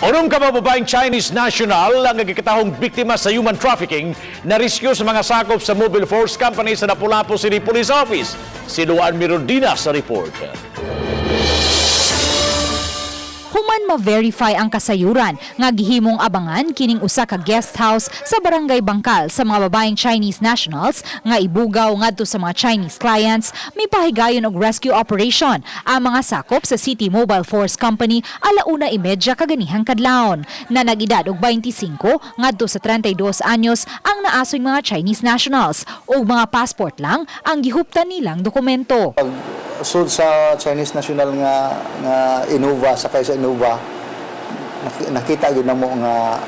Unong kababaeng Chinese national ang nagkikatahong biktima sa human trafficking na rescue sa mga sakop sa Mobile Force Company sa Lapu-Lapu City Police Office. Si Luan Mirondina sa report. Human ma-verify ang kasayuran nga gihimong abangan kining usa ka guest house sa Barangay Bangkal sa mga babaeng Chinese nationals nga ibugaw ngadto sa mga Chinese clients, may pahigayon og rescue operation ang mga sakop sa City Mobile Force Company alauna 1:30 kaganihang kadlawon na nag-edad og 25 ngadto sa 32 anyos ang naasoy mga Chinese nationals ug mga passport lang ang gihuptan nilang dokumento. Sud sa Chinese national nga Innova sakay sa Innova nakita gyud namo nga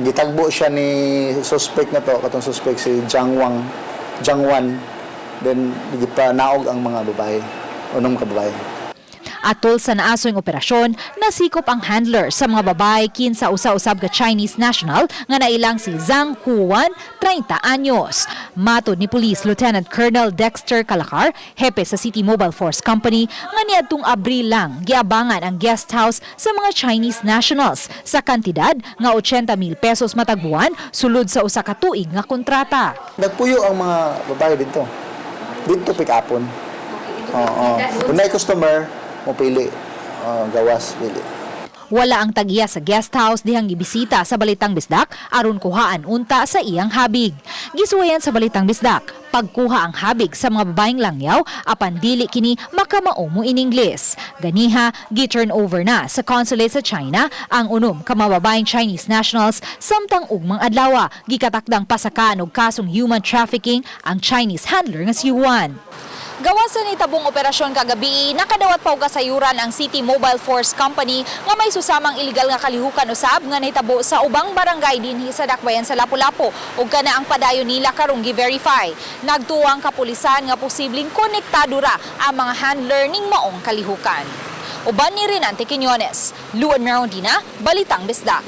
gitagbo siya ni suspect na to katong suspect si Jiang Wan then gipanaog ang mga babae unong mga babae. Atol sa naasoyng operasyon, nasikop ang handler sa mga babae kinsa usa-usab ka Chinese national nga nailang si Zhang Huan, 30 anyos. Matod ni Police Lieutenant Colonel Dexter Calacar, hepe sa City Mobile Force Company, nga niadtong Abril lang giabangan ang guest house sa mga Chinese nationals sa kantidad nga 80,000 pesos matag buwan sulod sa usa ka tuig nga kontrata. Nagpuyo ang mga babae dito pick-upon. Kung may customer mo pili, gawas pili. Wala ang tagiya sa guest house dihang gibisita sa Balitang Bisdak aron kuhaan unta sa iyang habig. Gisuwayan sa Balitang Bisdak, pagkuha ang habig sa mga babaeng langyaw apan dili kini makamao mo in English. Ganiha, gi-turn over na sa consulate sa China ang unom ka mga babaeng Chinese nationals samtang ugmang adlaw gikatakdang pasakaan og kasong human trafficking ang Chinese handler nga si Juan. Gawas sa nitabong operasyon kagabi, nakadawat pa og kasayuran ang City Mobile Force Company nga may susamang illegal nga kalihukan usab nga nahitabo sa ubang barangay dinhi sa Dakbayan sa Lapu-Lapu ug kana ang padayon nila karong gi-verify. Nagtuwang kapulisan nga posibleng konektado ra ang mga handler ning maong kalihukan. Uban ni Renante Quiñones, Luan Mirondina, Balitang Bisdak.